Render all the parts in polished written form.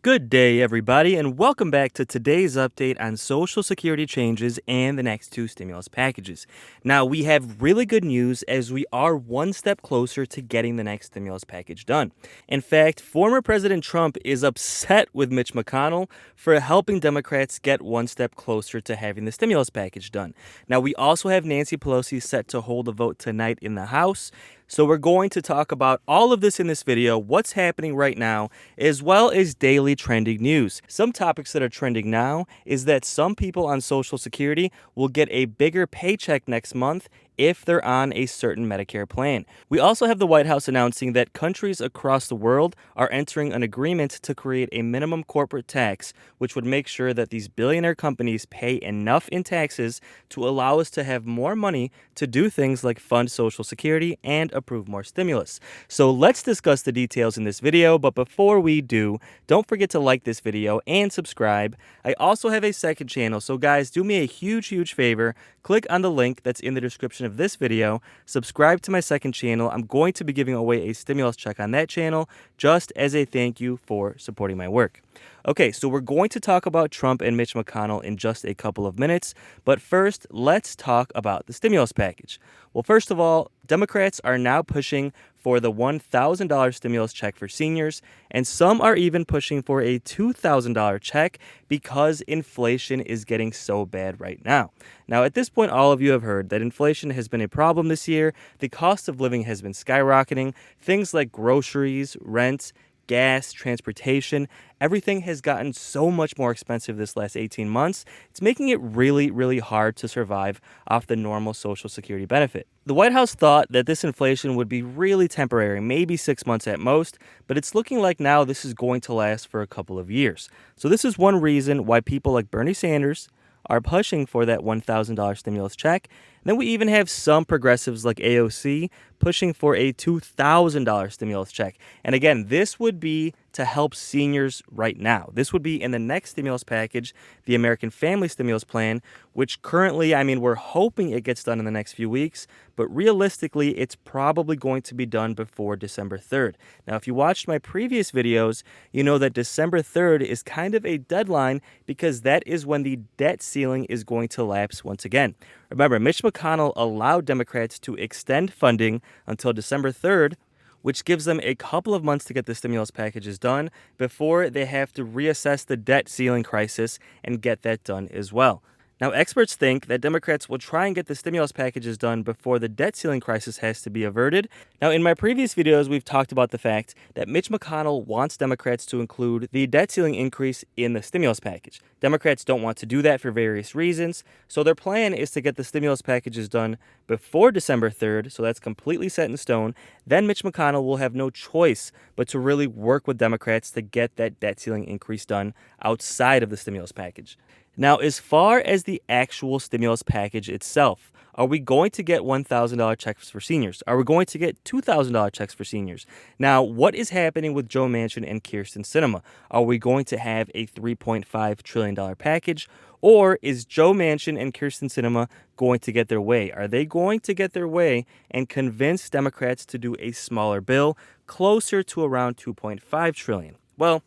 Good day, everybody, and welcome back to today's update on Social Security changes and the next two stimulus packages. Now, we have really good news as we are one step closer to getting the next stimulus package done. In fact, former President Trump is upset with Mitch McConnell for helping Democrats get one step closer to having the stimulus package done. Now, we also have Nancy Pelosi set to hold a vote tonight in the House. So we're going to talk about all of this in this video, what's happening right now, as well as daily trending news. Some topics that are trending now is that some people on Social Security will get a bigger paycheck next month if they're on a certain Medicare plan. We also have the White House announcing that countries across the world are entering an agreement to create a minimum corporate tax, which would make sure that these billionaire companies pay enough in taxes to allow us to have more money to do things like fund Social Security and approve more stimulus. So let's discuss the details in this video, but before we do, don't forget to like this video and subscribe. I also have a second channel, so guys, do me a huge favor. Click on the link that's in the description of this video, subscribe to my second channel. I'm going to be giving away a stimulus check on that channel just as a thank you for supporting my work. Okay, so we're going to talk about Trump and Mitch McConnell in just a couple of minutes, but first, let's talk about the stimulus package. Well, first of all, Democrats are now pushing for the $1,000 stimulus check for seniors, and some are even pushing for a $2,000 check because inflation is getting so bad right now. Now, at this point, all of you have heard that inflation has been a problem this year. The cost of living has been skyrocketing. Things like groceries, rent, gas, transportation, everything has gotten so much more expensive this last 18 months. It's making it really hard to survive off the normal Social Security benefit. The White House thought that this inflation would be really temporary, maybe 6 months at most, but it's looking like now this is going to last for a couple of years. So this is one reason why people like Bernie Sanders are pushing for that $1,000 stimulus check. And then we even have some progressives like AOC pushing for a $2,000 stimulus check. And again, this would be to help seniors right now. This would be in the next stimulus package, the American Family Stimulus Plan, which currently, we're hoping it gets done in the next few weeks, but realistically, it's probably going to be done before December 3rd. Now, if you watched my previous videos, you know that December 3rd is kind of a deadline because that is when the debt ceiling is going to lapse once again. Remember, Mitch McConnell allowed Democrats to extend funding until December 3rd, which gives them a couple of months to get the stimulus packages done before they have to reassess the debt ceiling crisis and get that done as well. Now, experts think that Democrats will try and get the stimulus packages done before the debt ceiling crisis has to be averted. Now, in my previous videos, we've talked about the fact that Mitch McConnell wants Democrats to include the debt ceiling increase in the stimulus package. Democrats don't want to do that for various reasons, so their plan is to get the stimulus packages done before December 3rd, so that's completely set in stone. Then Mitch McConnell will have no choice but to really work with Democrats to get that debt ceiling increase done outside of the stimulus package. Now, as far as the actual stimulus package itself, are we going to get $1,000 checks for seniors? Are we going to get $2,000 checks for seniors? Now, what is happening with Joe Manchin and Kyrsten Sinema? Are we going to have a $3.5 trillion package? Or is Joe Manchin and Kyrsten Sinema going to get their way? Are they going to get their way and convince Democrats to do a smaller bill closer to around $2.5 trillion? Well,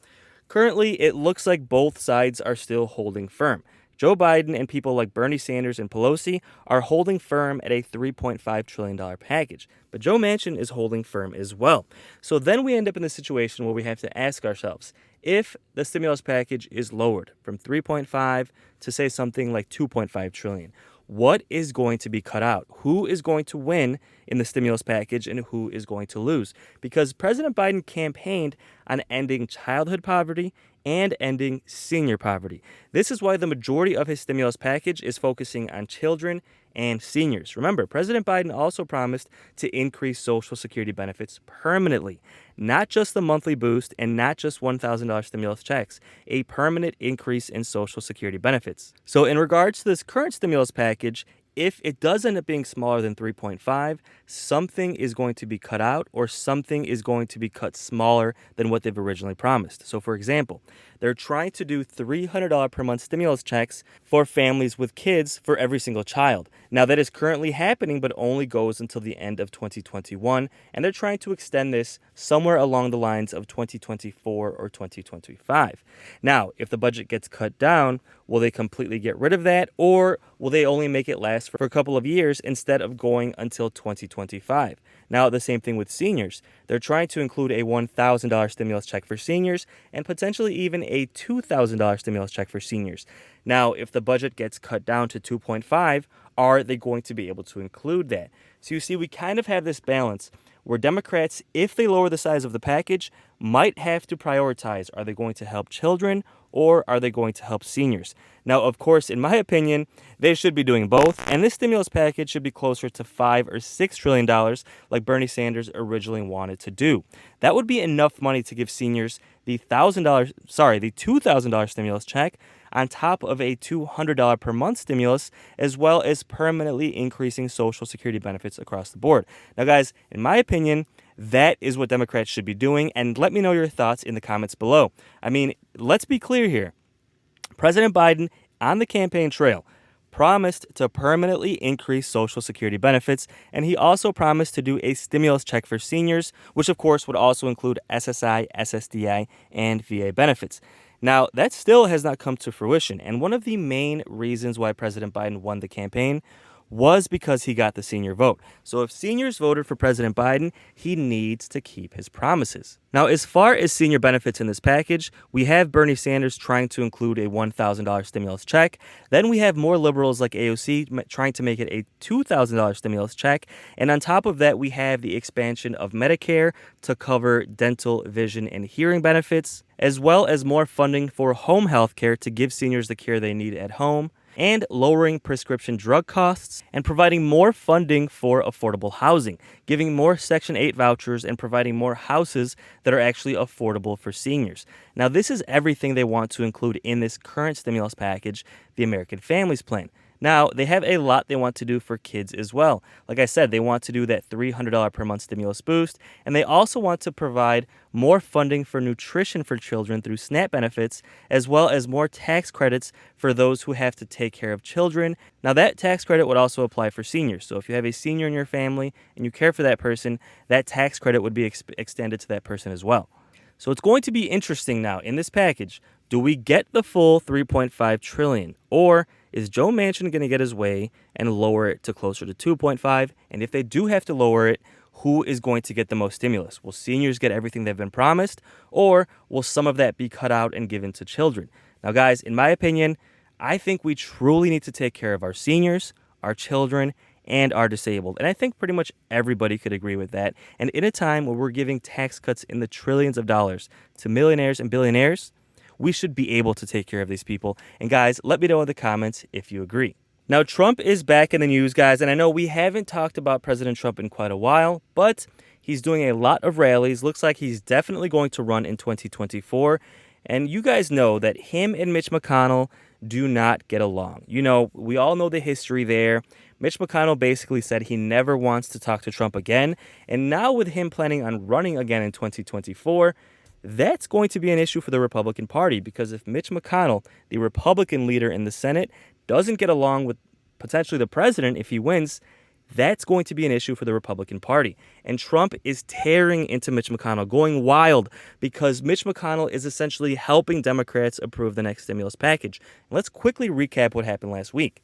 currently, it looks like both sides are still holding firm. Joe Biden and people like Bernie Sanders and Pelosi are holding firm at a $3.5 trillion package, but Joe Manchin is holding firm as well. So then we end up in the situation where we have to ask ourselves, if the stimulus package is lowered from 3.5 to say something like 2.5 trillion, what is going to be cut out? Who is going to win in the stimulus package and who is going to lose? Because President Biden campaigned on ending childhood poverty and ending senior poverty. This is why the majority of his stimulus package is focusing on children and seniors. Remember, President Biden also promised to increase Social Security benefits permanently, not just the monthly boost and not just $1,000 stimulus checks, a permanent increase in Social Security benefits. So in regards to this current stimulus package, if it does end up being smaller than 3.5, something is going to be cut out or something is going to be cut smaller than what they've originally promised. So, for example, they're trying to do $300 per month stimulus checks for families with kids for every single child. Now, that is currently happening, but only goes until the end of 2021, and they're trying to extend this somewhere along the lines of 2024 or 2025. Now, if the budget gets cut down, will they completely get rid of that, or will they only make it last for a couple of years instead of going until 2025? Now, the same thing with seniors. They're trying to include a $1,000 stimulus check for seniors and potentially even a $2,000 stimulus check for seniors. Now, if the budget gets cut down to 2.5, are they going to be able to include that? So you see, we kind of have this balance where Democrats, if they lower the size of the package, might have to prioritize. Are they going to help children or are they going to help seniors? Now, of course, in my opinion, they should be doing both, and this stimulus package should be closer to $5 or $6 trillion like Bernie Sanders originally wanted to do. That would be enough money to give seniors the $2,000 stimulus check on top of a $200 per month stimulus, as well as permanently increasing Social Security benefits across the board. Now, guys, in my opinion, that is what Democrats should be doing, and let me know your thoughts in the comments below. I mean, let's be clear here. President Biden, on the campaign trail, promised to permanently increase Social Security benefits, and he also promised to do a stimulus check for seniors, which of course would also include SSI, SSDI, and VA benefits. Now, that still has not come to fruition, and one of the main reasons why President Biden won the campaign was because he got the senior vote. So if seniors voted for President Biden, he needs to keep his promises. Now, as far as senior benefits in this package, we have Bernie Sanders trying to include a $1,000 stimulus check. Then we have more liberals like AOC trying to make it a $2,000 stimulus check. And on top of that, we have the expansion of Medicare to cover dental, vision, and hearing benefits, as well as more funding for home health care to give seniors the care they need at home, and lowering prescription drug costs, and providing more funding for affordable housing, giving more Section 8 vouchers, and providing more houses that are actually affordable for seniors. Now, this is everything they want to include in this current stimulus package, the American Families Plan. Now, they have a lot they want to do for kids as well. Like I said, they want to do that $300 per month stimulus boost, and they also want to provide more funding for nutrition for children through SNAP benefits, as well as more tax credits for those who have to take care of children. Now, that tax credit would also apply for seniors. So if you have a senior in your family and you care for that person, that tax credit would be extended to that person as well. So it's going to be interesting now in this package. Do we get the full $3.5 trillion, or is Joe Manchin going to get his way and lower it to closer to 2.5? And if they do have to lower it, who is going to get the most stimulus? Will seniors get everything they've been promised, or will some of that be cut out and given to children? Now, guys, in my opinion, I think we truly need to take care of our seniors, our children, and are disabled. And I think pretty much everybody could agree with that. And in a time where we're giving tax cuts in the trillions of dollars to millionaires and billionaires, we should be able to take care of these people. And guys, let me know in the comments if you agree. Now, Trump is back in the news, guys, and I know we haven't talked about President Trump in quite a while, but he's doing a lot of rallies. Looks like he's definitely going to run in 2024. And you guys know that him and Mitch McConnell do not get along. You know, we all know the history there. Mitch McConnell basically said he never wants to talk to Trump again. And now with him planning on running again in 2024, that's going to be an issue for the Republican Party, because if Mitch McConnell, the Republican leader in the Senate, doesn't get along with potentially the president if he wins, that's going to be an issue for the Republican Party. And Trump is tearing into Mitch McConnell, going wild, because Mitch McConnell is essentially helping Democrats approve the next stimulus package. Let's quickly recap what happened last week.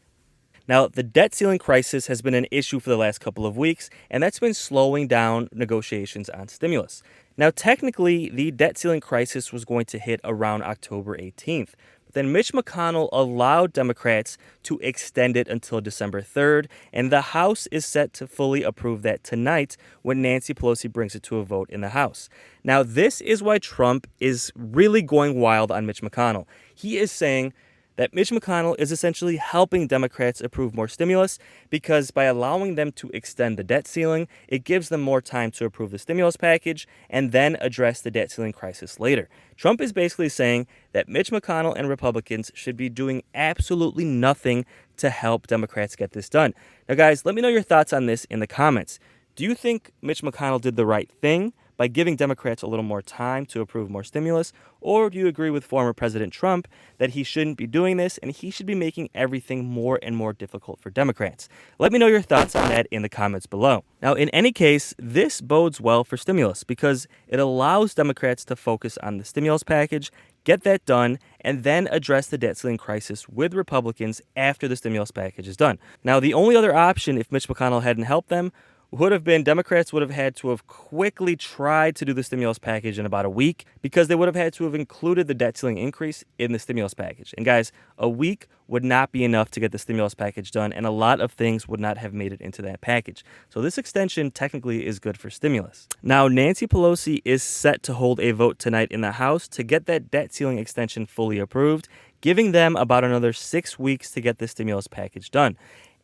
Now, the debt ceiling crisis has been an issue for the last couple of weeks, and that's been slowing down negotiations on stimulus. Now, technically, the debt ceiling crisis was going to hit around October 18th. But then Mitch McConnell allowed Democrats to extend it until December 3rd, and the House is set to fully approve that tonight when Nancy Pelosi brings it to a vote in the House. Now, this is why Trump is really going wild on Mitch McConnell. He is saying that Mitch McConnell is essentially helping Democrats approve more stimulus because by allowing them to extend the debt ceiling, it gives them more time to approve the stimulus package and then address the debt ceiling crisis later. Trump is basically saying that Mitch McConnell and Republicans should be doing absolutely nothing to help Democrats get this done. Now, guys, let me know your thoughts on this in the comments. Do you think Mitch McConnell did the right thing by giving Democrats a little more time to approve more stimulus? Or do you agree with former President Trump that he shouldn't be doing this and he should be making everything more and more difficult for Democrats? Let me know your thoughts on that in the comments below. Now, in any case, this bodes well for stimulus because it allows Democrats to focus on the stimulus package, get that done, and then address the debt ceiling crisis with Republicans after the stimulus package is done. Now, the only other option if Mitch McConnell hadn't helped them would have been Democrats would have had to have quickly tried to do the stimulus package in about a week because they would have had to have included the debt ceiling increase in the stimulus package. And guys, a week would not be enough to get the stimulus package done, and a lot of things would not have made it into that package. So this extension technically is good for stimulus. Now, Nancy Pelosi is set to hold a vote tonight in the House to get that debt ceiling extension fully approved, giving them about another 6 weeks to get the stimulus package done.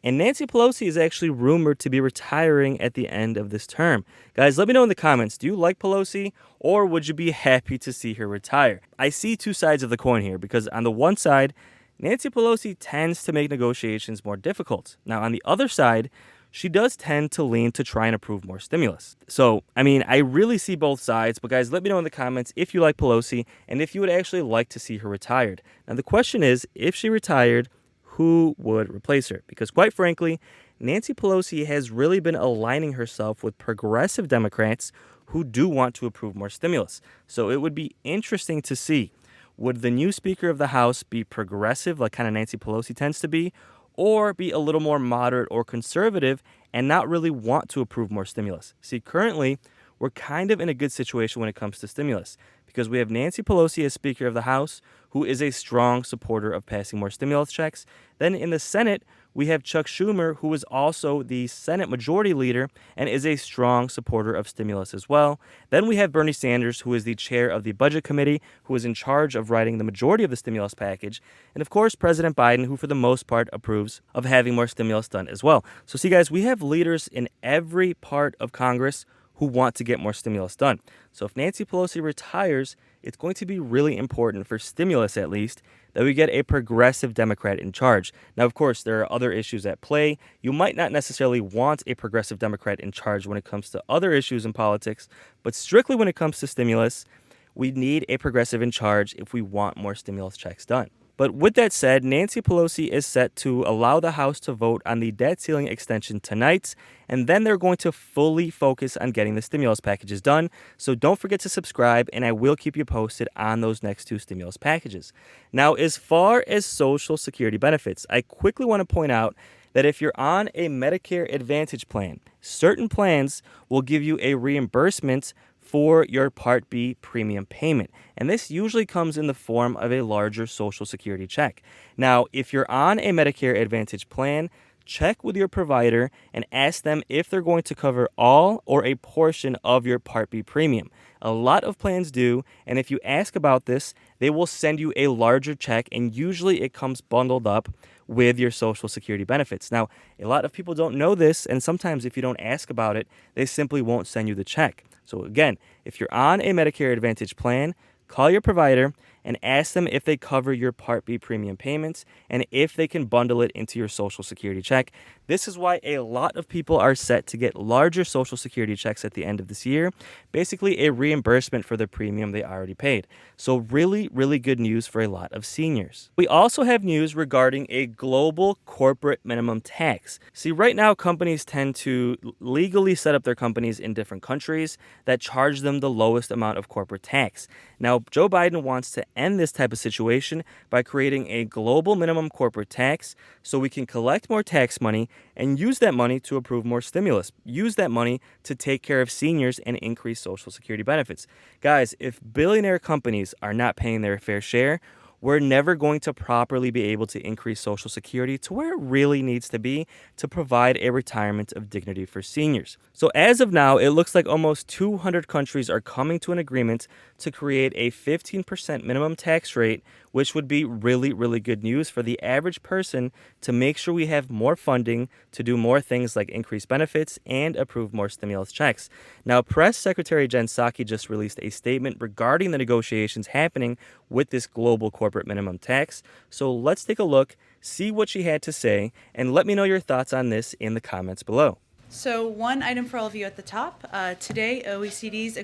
And Nancy Pelosi is actually rumored to be retiring at the end of this term. Guys, let me know in the comments, do you like Pelosi or would you be happy to see her retire? I see two sides of the coin here because on the one side, Nancy Pelosi tends to make negotiations more difficult. Now, on the other side, she does tend to lean to try and approve more stimulus. So, I really see both sides, but guys, let me know in the comments if you like Pelosi and if you would actually like to see her retired. Now, the question is, if she retired, who would replace her? Because quite frankly, Nancy Pelosi has really been aligning herself with progressive Democrats who do want to approve more stimulus. So it would be interesting to see, would the new Speaker of the House be progressive like kind of Nancy Pelosi tends to be, or be a little more moderate or conservative and not really want to approve more stimulus? See, currently, we're kind of in a good situation when it comes to stimulus because we have Nancy Pelosi as Speaker of the House, who is a strong supporter of passing more stimulus checks. Then in the Senate, we have Chuck Schumer, who is also the Senate Majority Leader and is a strong supporter of stimulus as well. Then we have Bernie Sanders, who is the chair of the Budget Committee, who is in charge of writing the majority of the stimulus package. And of course, President Biden, who for the most part approves of having more stimulus done as well. So see, guys, we have leaders in every part of Congress who want to get more stimulus done. So if Nancy Pelosi retires, it's going to be really important for stimulus, at least, that we get a progressive Democrat in charge. Now, of course, there are other issues at play. You might not necessarily want a progressive Democrat in charge when it comes to other issues in politics, but strictly when it comes to stimulus, we need a progressive in charge if we want more stimulus checks done. But with that said, Nancy Pelosi is set to allow the House to vote on the debt ceiling extension tonight, and then they're going to fully focus on getting the stimulus packages done. So don't forget to subscribe, and I will keep you posted on those next two stimulus packages. Now, as far as Social Security benefits, I quickly want to point out that if you're on a Medicare Advantage plan, certain plans will give you a reimbursement for your Part B premium payment. And this usually comes in the form of a larger Social Security check. Now, if you're on a Medicare Advantage plan, check with your provider and ask them if they're going to cover all or a portion of your Part B premium. A lot of plans do, and if you ask about this, they will send you a larger check, and usually it comes bundled up with your Social Security benefits. Now, a lot of people don't know this, and sometimes if you don't ask about it, they simply won't send you the check. So again, if you're on a Medicare Advantage plan, call your provider and ask them if they cover your Part B premium payments and if they can bundle it into your Social Security check. This is why a lot of people are set to get larger Social Security checks at the end of this year, basically a reimbursement for the premium they already paid. So really, really good news for a lot of seniors. We also have news regarding a global corporate minimum tax. See, right now, companies tend to legally set up their companies in different countries that charge them the lowest amount of corporate tax. Now, Joe Biden wants to end this type of situation by creating a global minimum corporate tax so we can collect more tax money and use that money to approve more stimulus. Use that money to take care of seniors and increase Social Security benefits. Guys, if billionaire companies are not paying their fair share, we're never going to properly be able to increase Social Security to where it really needs to be to provide a retirement of dignity for seniors. So, as of now, it looks like almost 200 countries are coming to an agreement to create a 15% minimum tax rate, which would be really, really good news for the average person to make sure we have more funding to do more things like increase benefits and approve more stimulus checks. Now, Press Secretary Jen Psaki just released a statement regarding the negotiations happening with this global corporate minimum tax. So let's take a look, see what she had to say, and let me know your thoughts on this in the comments below. So one item for all of you at the top. Today's OECD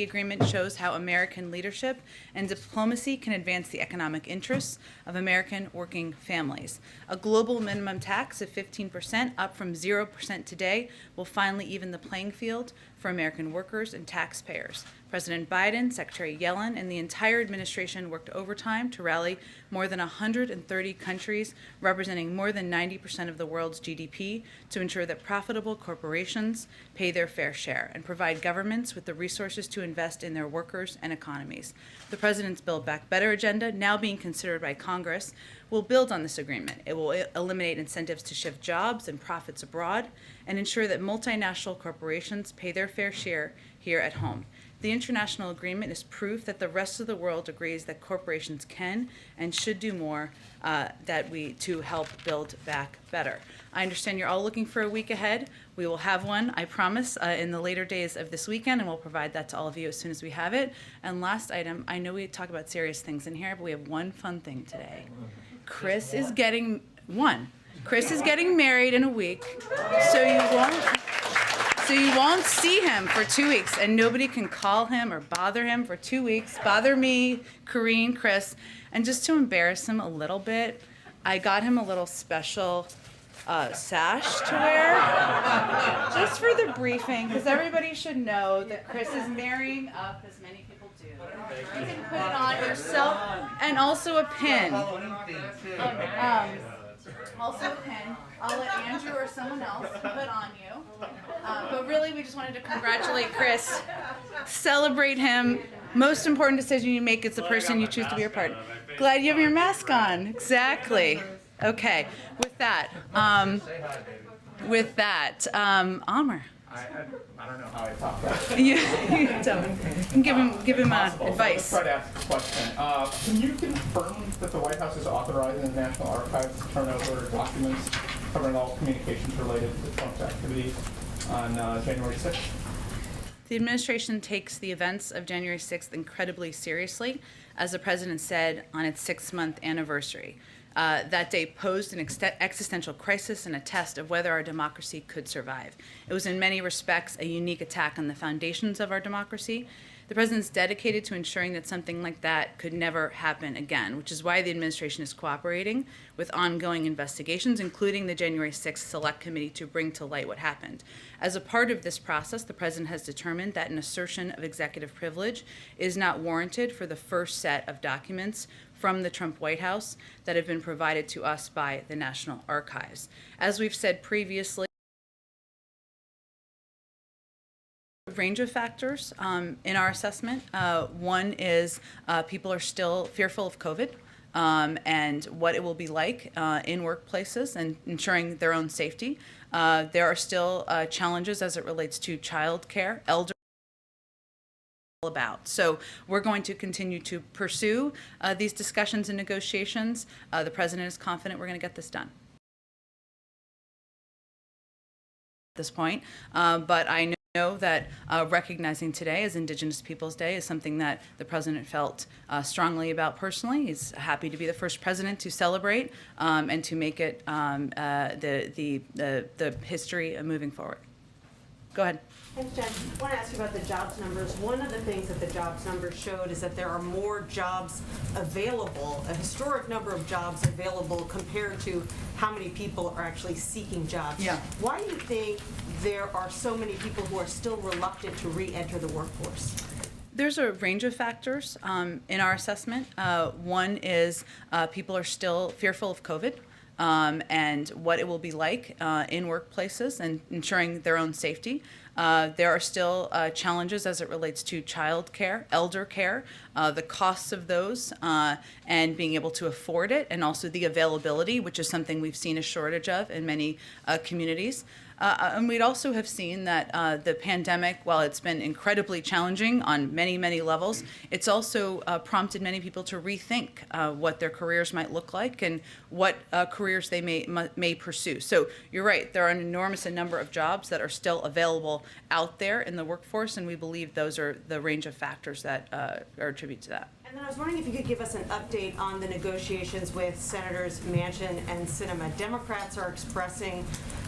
agreement shows how American leadership and diplomacy can advance the economic interests of American working families. A global minimum tax of 15%, up from 0% today, will finally even the playing field for American workers and taxpayers. President Biden, Secretary Yellen, and the entire administration worked overtime to rally more than 130 countries, representing more than 90% of the world's GDP, to ensure that profitable corporations pay their fair share and provide governments with the resources to invest in their workers and economies. The President's Build Back Better agenda, now being considered by Congress, will build on this agreement. It will eliminate incentives to shift jobs and profits abroad and ensure that multinational corporations pay their fair share here at home. The international agreement is proof that the rest of the world agrees that corporations can and should do more to help build back better. I understand you're all looking for a week ahead. We will have one, I promise, in the later days of this weekend, and we'll provide that to all of you as soon as we have it. And last item, I know we talk about serious things in here, but we have one fun thing today. Chris is getting married in a week, so you won't see him for 2 weeks, and nobody can call him or bother him for 2 weeks. Bother me, Corrine, Chris. And just to embarrass him a little bit, I got him a little special sash to wear, just for the briefing, because everybody should know that Chris is marrying up, as many people do. You can put it on yourself, and also a pin. Also a pin. I'll let Andrew or someone else put on you. But really, we just wanted to congratulate Chris, celebrate him. Most important decision you make is the person you choose to be your partner. Glad you have your mask on. Exactly. Okay. With that, Amr. I don't know how I talk about it. You tell me. Give him advice. I'll try to ask a question. Can you confirm that the White House is authorizing the National Archives to turn over documents covering all communications related to Trump's activities on January 6th? The administration takes the events of January 6th incredibly seriously, as the president said on its 6-month anniversary. That day posed an existential crisis and a test of whether our democracy could survive. It was in many respects a unique attack on the foundations of our democracy. The president's dedicated to ensuring that something like that could never happen again, which is why the administration is cooperating with ongoing investigations, including the January 6th Select Committee, to bring to light what happened. As a part of this process, the president has determined that an assertion of executive privilege is not warranted for the first set of documents from the Trump White House that have been provided to us by the National Archives. As we've said previously, range of factors in our assessment. One is people are still fearful of COVID and what it will be like in workplaces and ensuring their own safety. There are still challenges as it relates to child care, elder about. So we're going to continue to pursue these discussions and negotiations. The president is confident we're going to get this done at this point, but I know that recognizing today as Indigenous Peoples Day is something that the president felt strongly about personally. He's happy to be the first president to celebrate and to make it the history moving forward. Go ahead. Thanks, Jen. I want to ask you about the jobs numbers. One of the things that the jobs numbers showed is that there are more jobs available, a historic number of jobs available compared to how many people are actually seeking jobs. Yeah. Why do you think there are so many people who are still reluctant to re-enter the workforce? There's a range of factors in our assessment. One is people are still fearful of COVID. And what it will be like in workplaces and ensuring their own safety. There are still challenges as it relates to child care, elder care, the costs of those, and being able to afford it, and also the availability, which is something we've seen a shortage of in many communities. And we'd also have seen that the pandemic, while it's been incredibly challenging on many, many levels, it's also prompted many people to rethink what their careers might look like and what careers they may pursue. So you're right, there are an enormous number of jobs that are still available out there in the workforce, and we believe those are the range of factors that are attributed to that. And then I was wondering if you could give us an update on the negotiations with Senators Manchin and Sinema. Democrats are expressing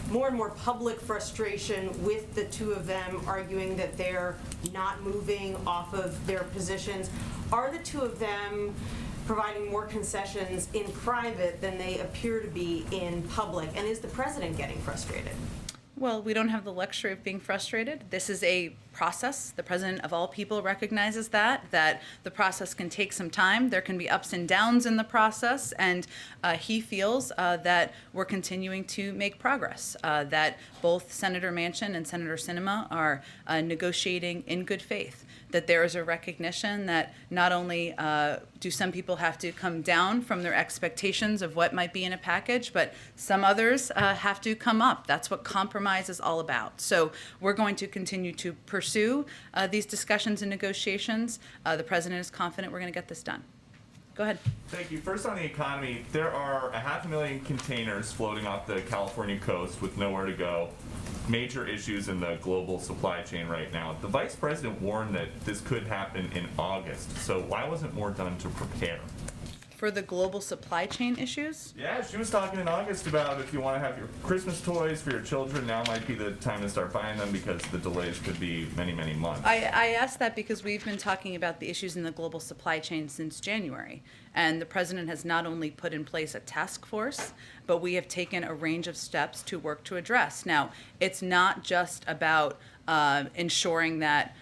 more and more public frustration with the two of them, arguing that they're not moving off of their positions. Are the two of them providing more concessions in private than they appear to be in public? And is the president getting frustrated? Well, we don't have the luxury of being frustrated. This is a process. The president of all people recognizes that the process can take some time. There can be ups and downs in the process, and he feels that we're continuing to make progress, that both Senator Manchin and Senator Sinema are negotiating in good faith, that there is a recognition that not only do some people have to come down from their expectations of what might be in a package, but some others have to come up. That's what compromise is all about. So we're going to continue to pursue these discussions and negotiations. The president is confident we're going to get this done. Go ahead. Thank you. First, on the economy, there are 500,000 containers floating off the California coast with nowhere to go. Major issues in the global supply chain right now. The vice president warned that this could happen in August. So why wasn't more done to prepare? For the global supply chain issues? Yeah, she was talking in August about if you want to have your Christmas toys for your children, now might be the time to start buying them because the delays could be many, many months. I asked that because we've been talking about the issues in the global supply chain since January. And the president has not only put in place a task force, but we have taken a range of steps to work to address. Now, it's not just about ensuring that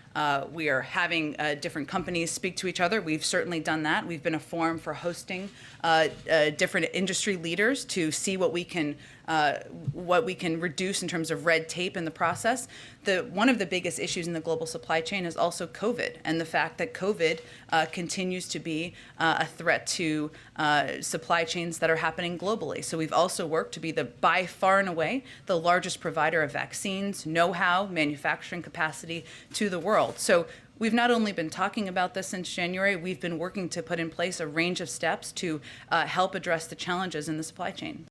we are having different companies speak to each other. We've certainly done that. We've been a forum for hosting different industry leaders to see what we can reduce in terms of red tape in the process. One of the biggest issues in the global supply chain is also COVID, and the fact that COVID continues to be a threat to supply chains that are happening globally. So we've also worked to be by far and away the largest provider of vaccines, know-how, manufacturing capacity to the world. So we've not only been talking about this since January, we've been working to put in place a range of steps to help address the challenges in the supply chain.